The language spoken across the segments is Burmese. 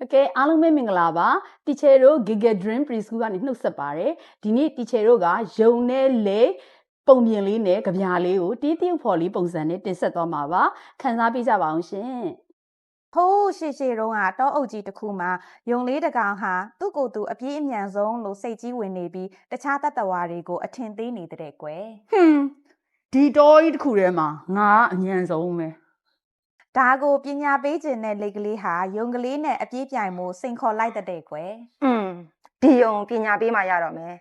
Okay အားလုံးပဲမင်္ဂလာပါ teacher တို့ Giga Dream Preschool ကနေနှုတ်ဆက်ပါတယ်ဒီနေ့ teacher တို့ကယုံနဲ့လေပုံပြင်လေးနဲ့ကြပြားလေးကိုတီးတီးဖော်လေးပုံစံနဲ့တင်ဆက်သွားမှာပါခန်းစားပေးကြပါအောင်ရှင်ဟိုးရှေရှေတုံးကတောအုပ်ကြီးတစ်ခုမှာယုံလေးတကောင်ဟာသူ့ကိုယ်သူအပြေးအမြန်ဆုံးလို့စိတ်ကြီးဝင်နေပြီးတခြားတတ္တဝါတွေကိုအထင်သေးနေတဲ့ကွယ်ဒီတော်ကြီးတစ်ခုထဲမှာငါအမြန်ဆုံးပဲဒါကိုပညာပေးခြင်းနဲ့လက်ကလေးဟာယုံကလေးနဲ့အပြေးပြိုင်မှုစိန်ခေါ်လိုက်တဲ့ကွယ်ဒီယုံပညာပေးမှရတော့မယ်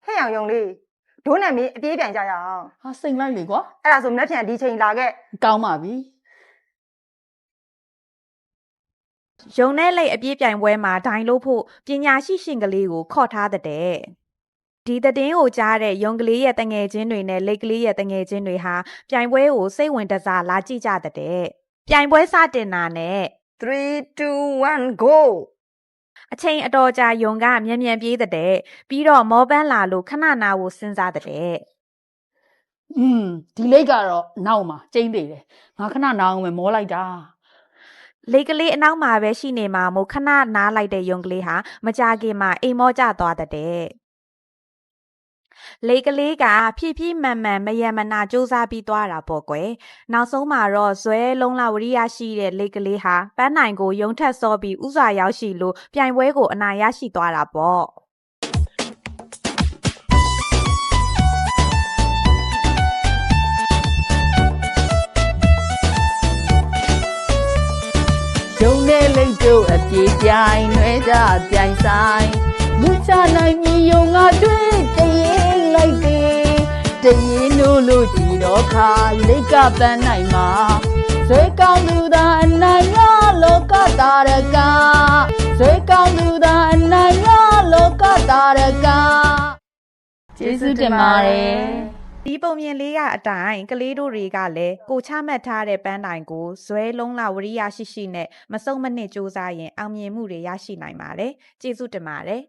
ဟဲ့အောင်ယုံလေးဒိုးနဲ့မင်းအပြေးပြိုင်ကြရအောင်ဟာစိန်လိုက်လေကွာအဲ့ဒါဆိုမနေ့ပြန်ဒီချိန်လာခဲ့ကောင်းပါပြီယုံနဲ့လိတ်အပြေးပြိုင်ပွဲမှာဒိုင်လို့ဖို့ပညာရှိရှင်ကလေးကိုခေါ်ထားတဲ့ဒီသတင်းကိုကြားတဲ့ယုံကလေးရဲ့တငယ်ချင်းတွေနဲ့လိတ်ကလေးရဲ့တငယ်ချင်းတွေဟာပြိုင်ပွဲကိုစိတ်ဝင်တစားလာကြည့်ကြတဲ့ပြိုင်ပွဲစတင်တာနဲ့3 2 1 go အချိန်အတော်ကြာယုံကမြန်မြန်ပြေးတဲ့ပြီးတော့မောပန်းလာလို့ခဏနာကိုစဉ်းစားတဲ့ဒီလိတ်ကတော့နောက်မှာကျိန်းသေးတယ်ငါခဏနာအောင်ပဲမောလိုက်တာလေကလေးအနောက်မှာပဲရှိနေမှာမို့ခဏနားလိုက်တဲ့ယုံကလေးဟာမကြခင်မှာအိမ်မောကျသွားတဲ့လေကလေးကဖြည်းဖြည်းမှန်မှန်မယံမနာစူးစမ်းပြီးသွားတာပေါ့ကွယ်နောက်ဆုံးမှာတော့ဇွဲလုံးလာဝရိယရှိတဲ့လေကလေးဟာပန်းနိုင်ကိုယုံထက်စောပြီးဥစွာရောက်ရှိလို့ပြိုင်ပွဲကိုအနိုင်ရရှိသွားတာပေါ့ယုံနဲ့လိတ်တို့အပြေးပြိုင်နှွဲကြပြိုင်ဆိုင်လူချနိုင်မြည်ယုံငါတွေ့တရင်လိုက်သေးတရင်တို့လို့ကြည်တော့ခါလိတ်ကပန်းနိုင်မှာဇွဲကောင်းသူသာအနိုင်ရလောကတာရကဇွဲကောင်းသူသာအနိုင်ရလောကတာရကကျေးဇူးတင်ပါတယ်ဒီပုံမြင်လေးကအတိုင်းကလေးတို့တွေကလည်းကိုချမှတ်ထားတဲ့ပန်းတိုင်ကိုဇွဲလုံးလာဝရိယရှိရှိနဲ့မစုံမနစ်စူးစမ်းရင်အောင်မြင်မှုတွေရရှိနိုင်ပါတယ်ကျေးဇူးတင်ပါတယ်